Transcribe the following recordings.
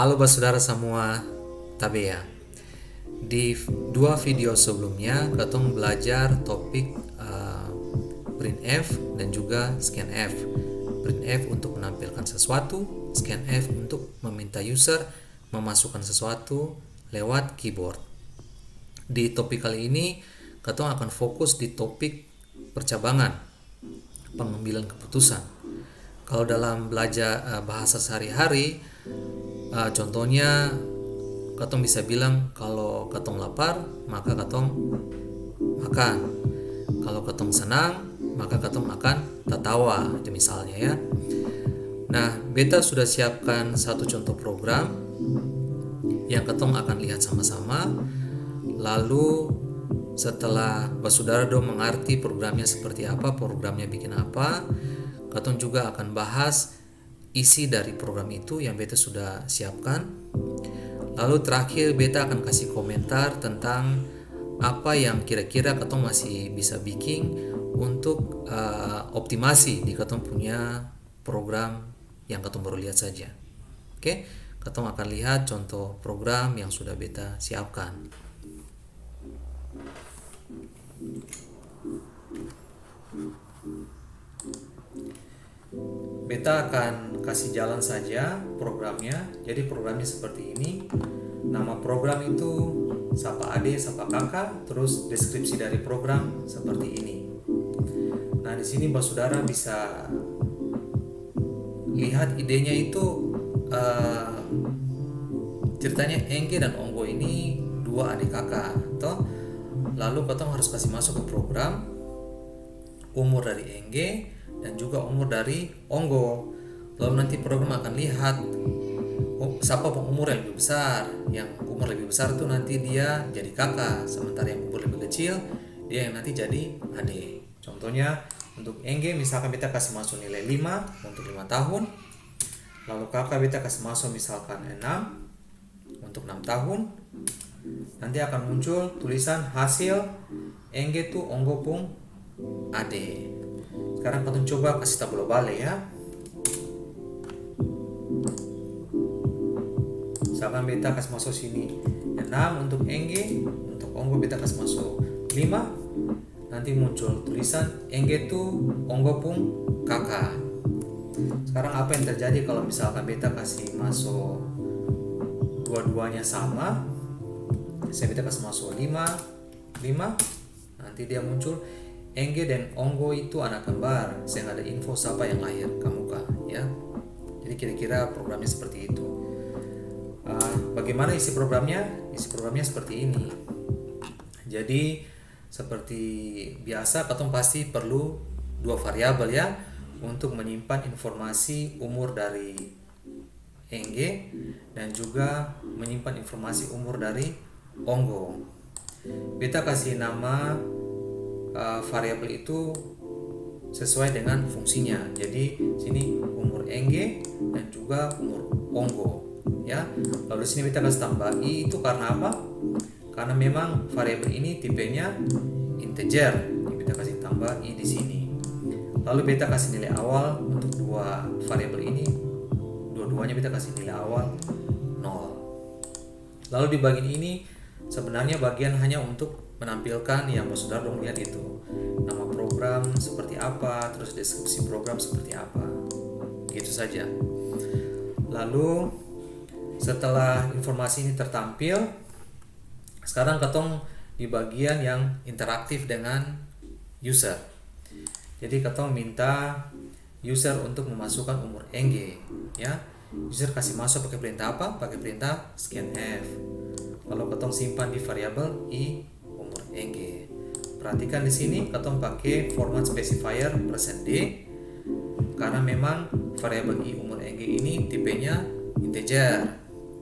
Halo saudara semua, tabe ya. Di dua video sebelumnya, katong belajar topik printf dan juga scanf. Printf untuk menampilkan sesuatu, scanf untuk meminta user memasukkan sesuatu lewat keyboard. Di topik kali ini, katong akan fokus di topik percabangan, pengambilan keputusan. Kalau dalam belajar bahasa sehari-hari, contohnya katong bisa bilang kalau katong lapar maka katong makan, kalau katong senang maka katong akan tertawa, itu misalnya ya. Nah, beta sudah siapkan satu contoh program yang katong akan lihat sama-sama. Lalu setelah saudara mengerti programnya seperti apa, programnya bikin apa, katong juga akan bahas isi dari program itu yang beta sudah siapkan. Lalu terakhir beta akan kasih komentar tentang apa yang kira-kira katong masih bisa bikin untuk optimasi di katong punya program yang katong baru lihat saja. Oke, katong akan lihat contoh program yang sudah beta siapkan. Beta akan kasih jalan saja programnya. Jadi programnya seperti ini. Nama program itu sapa ade, sapa kakak, terus deskripsi dari program seperti ini. Nah, di sini saudara bisa lihat idenya itu ceritanya Engge dan Onggo ini dua adik kakak, toh. Lalu katong harus kasih masuk ke program umur dari Engge dan juga umur dari Onggo. Lalu nanti program akan lihat siapa umur yang lebih besar. Yang umur lebih besar itu nanti dia jadi kakak, sementara yang umur lebih kecil dia yang nanti jadi adik. Contohnya untuk Engge misalkan kita kasih masuk nilai 5 untuk 5 tahun. Lalu kakak kita kasih masuk misalkan 6 untuk 6 tahun. Nanti akan muncul tulisan hasil Engge tuh Onggo pung ade. Sekarang kita coba kasih tabula balik ya. Misalkan beta kasih masuk sini 6 untuk Engge, untuk Onggo beta kasih masuk 5. Nanti muncul tulisan Engge tuh Onggo pung kakak. Sekarang apa yang terjadi kalau misalkan beta kasih masuk dua-duanya sama? Saya beta kasih masuk 5. Nanti dia muncul Engge dan Onggo itu anak kembar. Saya ada info siapa yang lahir kamuka ya. Jadi kira-kira programnya seperti itu. Bagaimana isi programnya? Isi programnya seperti ini. Jadi seperti biasa katong pasti perlu dua variabel ya untuk menyimpan informasi umur dari Engge dan juga menyimpan informasi umur dari Onggo. Beta kasih nama variabel itu sesuai dengan fungsinya. Jadi sini umur Engge dan juga umur Onggo ya. Lalu sini beta kasih tambah i, itu karena apa? Karena memang variabel ini tipenya integer. Jadi beta kasih tambah i di sini. Lalu beta kasih nilai awal untuk dua variabel ini. Dua-duanya beta kasih nilai awal 0. Lalu di bagian ini sebenarnya bagian hanya untuk menampilkan yang saudara dong lihat itu. Nama program seperti apa, terus deskripsi program seperti apa. Gitu saja. Lalu setelah informasi ini tertampil, sekarang katong di bagian yang interaktif dengan user. Jadi katong minta user untuk memasukkan umur Engge ya. User kasih masuk pakai perintah apa? Pakai perintah scanf. Kalau katong simpan di variabel i umur Engge. Perhatikan di sini katong pakai format specifier %d karena memang variabel i umur Engge ini tipenya integer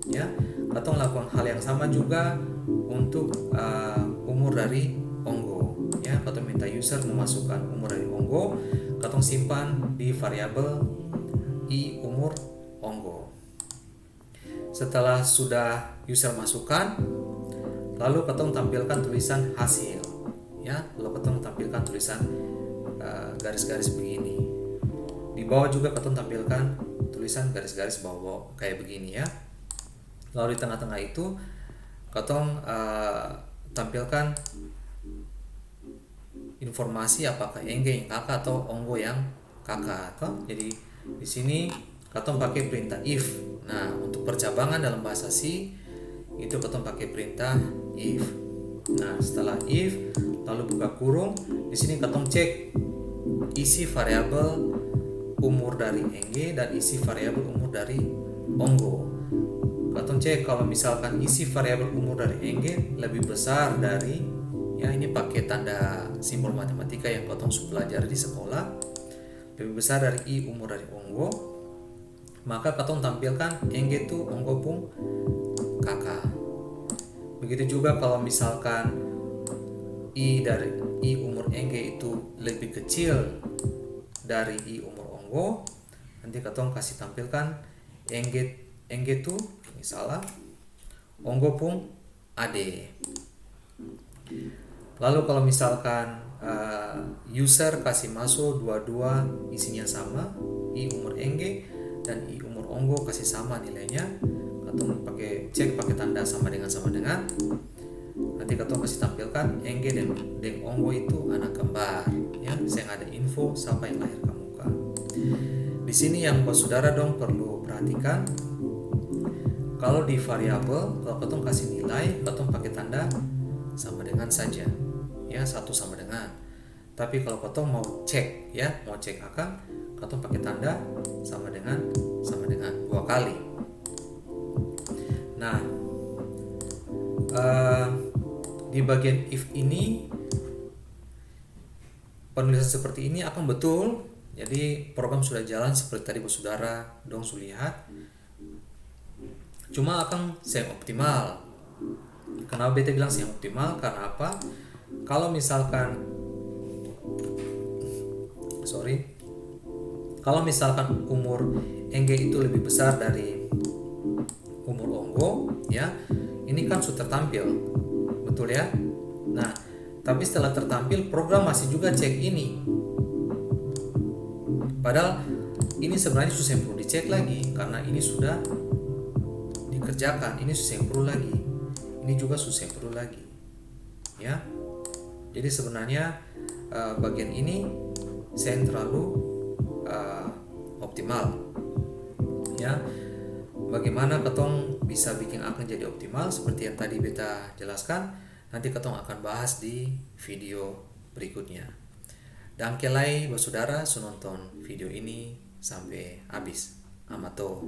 ya. Katong lakukan hal yang sama juga untuk umur dari Onggo ya. Katong minta user memasukkan umur dari Onggo, katong simpan di variabel i umur Onggo. Setelah sudah user masukkan, lalu katong tampilkan tulisan hasil ya. Lalu katong tampilkan tulisan garis-garis begini. Di bawah juga katong tampilkan tulisan garis-garis bawah kayak begini ya. Lalu di tengah-tengah itu katong tampilkan informasi apakah engge yang kakak atau onggo yang kakak toh. Jadi di sini katong pakai perintah if. Nah, untuk percabangan dalam bahasa C itu katong pakai perintah if. Nah, setelah if lalu buka kurung, di sini katong cek isi variabel umur dari engge dan isi variabel umur dari onggo. Katong cek kalau misalkan isi variabel umur dari engge lebih besar dari, ya ini pakai tanda simbol matematika yang katong sudah pelajari di sekolah, lebih besar dari i umur dari onggo, maka katong tampilkan engge itu onggo pun kakak. Begitu juga kalau misalkan i umur engge itu lebih kecil dari i umur onggo, nanti katong kasih tampilkan engge itu misalnya onggo pun ade. Lalu kalau misalkan user kasih masuk dua-dua isinya sama, i umur engge dan i umur onggo kasih sama nilainya, katong cek pakai tanda sama dengan, nanti katong kasih tampilkan engge dan onggo itu anak kembar, ya. Saya ada info siapa yang lahir ke muka. Di sini yang saudara dong perlu perhatikan, kalau di variabel kalau katong kasih nilai, katong pakai tanda sama dengan saja, ya, satu sama dengan. Tapi kalau katong mau cek, ya, mau cek akan, katong pakai tanda sama dengan dua kali. Nah, di bagian if ini penulisan seperti ini akan betul. Jadi program sudah jalan seperti tadi saudara dong sudah lihat. Cuma akan saya optimal. Kenapa beta bilang saya optimal? Karena apa? Kalau misalkan umur engge itu lebih besar dari umur onggo, ya, ini kan sudah tertampil, betul ya. Nah, tapi setelah tertampil program masih juga cek ini. Padahal ini sebenarnya susah yang perlu dicek lagi karena ini sudah dikerjakan. Ini susah yang perlu lagi. Ini juga susah yang perlu lagi. Ya. Jadi sebenarnya bagian ini saya terlalu optimal. Ya. Bagaimana ketong bisa bikin akan jadi optimal seperti yang tadi beta jelaskan, nanti ketong akan bahas di video berikutnya. Dan kelai saudara nonton video ini sampai habis. Amato.